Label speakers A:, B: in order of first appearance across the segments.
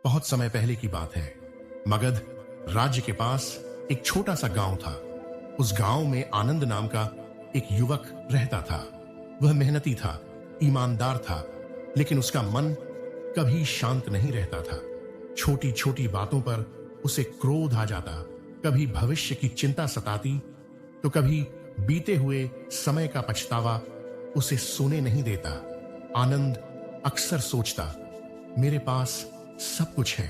A: बहुत समय पहले की बात है। मगध राज्य के पास एक छोटा सा गांव था। उस गांव में आनंद नाम का एक युवक रहता था। वह मेहनती था, ईमानदार था, लेकिन उसका मन कभी शांत नहीं रहता था। छोटी छोटी बातों पर उसे क्रोध आ जाता, कभी भविष्य की चिंता सताती, तो कभी बीते हुए समय का पछतावा उसे सोने नहीं देता। आनंद अक्सर सोचता, मेरे पास सब कुछ है,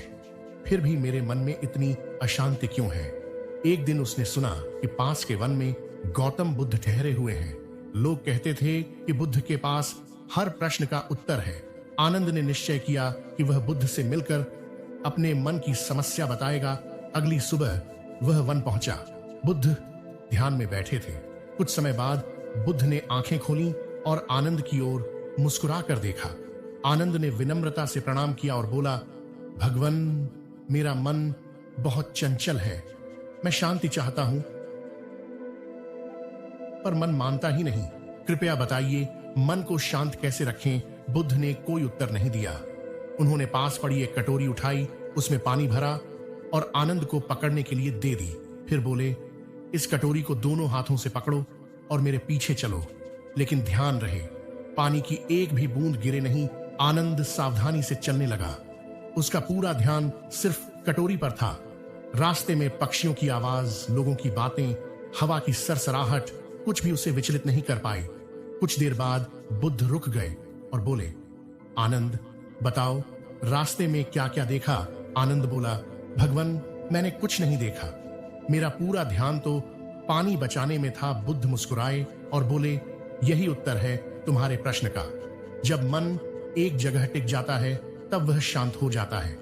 A: फिर भी मेरे मन में इतनी अशांति क्यों है। एक दिन उसने सुना कि पास के वन में गौतम बुद्ध ठहरे हुए हैं। लोग कहते थे कि बुद्ध के पास हर प्रश्न का उत्तर है। आनंद ने निश्चय किया कि वह बुद्ध से मिलकर अपने मन की समस्या बताएगा। अगली सुबह वह वन पहुंचा। बुद्ध ध्यान में बैठे थे। कुछ समय बाद बुद्ध ने आंखें खोली और आनंद की ओर मुस्कुरा कर देखा। आनंद ने विनम्रता से प्रणाम किया और बोला, भगवन, मेरा मन बहुत चंचल है। मैं शांति चाहता हूं, पर मन मानता ही नहीं। कृपया बताइए, मन को शांत कैसे रखें? बुद्ध ने कोई उत्तर नहीं दिया। उन्होंने पास पड़ी एक कटोरी उठाई, उसमें पानी भरा और आनंद को पकड़ने के लिए दे दी। फिर बोले, इस कटोरी को दोनों हाथों से पकड़ो और मेरे पीछे चलो, लेकिन ध्यान रहे पानी की एक भी बूंद गिरे नहीं। आनंद सावधानी से चलने लगा। उसका पूरा ध्यान सिर्फ कटोरी पर था। रास्ते में पक्षियों की आवाज, लोगों की बातें, हवा की सरसराहट कुछ भी उसे विचलित नहीं कर पाए। कुछ देर बाद बुद्ध रुक गए और बोले, आनंद, बताओ रास्ते में क्या क्या देखा? आनंद बोला, भगवन, मैंने कुछ नहीं देखा, मेरा पूरा ध्यान तो पानी बचाने में था। बुद्ध मुस्कुराए और बोले, यही उत्तर है तुम्हारे प्रश्न का। जब मन एक जगह टिक जाता है तब वह शांत हो जाता है।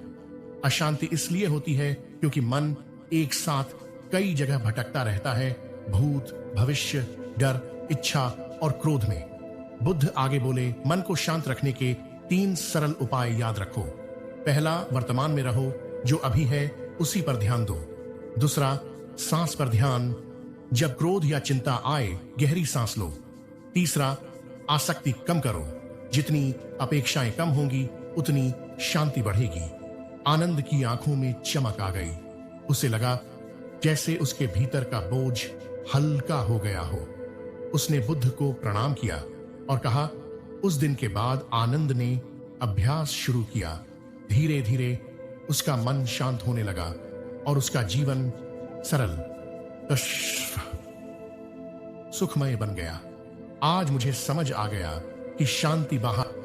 A: अशांति इसलिए होती है क्योंकि मन एक साथ कई जगह भटकता रहता है, भूत, भविष्य, डर, इच्छा और क्रोध में। बुद्ध आगे बोले, मन को शांत रखने के 3 सरल उपाय याद रखो। पहला, वर्तमान में रहो, जो अभी है उसी पर ध्यान दो। दूसरा, सांस पर ध्यान, जब क्रोध या चिंता आए गहरी सांस लो। तीसरा, आसक्ति कम करो, जितनी अपेक्षाएं कम होंगी उतनी शांति बढ़ेगी। आनंद की आंखों में चमक आ गई। उसे लगा जैसे उसके भीतर का बोझ हल्का हो गया हो। उसने बुद्ध को प्रणाम किया और कहा, उस दिन के बाद आनंद ने अभ्यास शुरू किया। धीरे धीरे उसका मन शांत होने लगा और उसका जीवन सरल, सुखमय बन गया। आज मुझे समझ आ गया कि शांति बाहर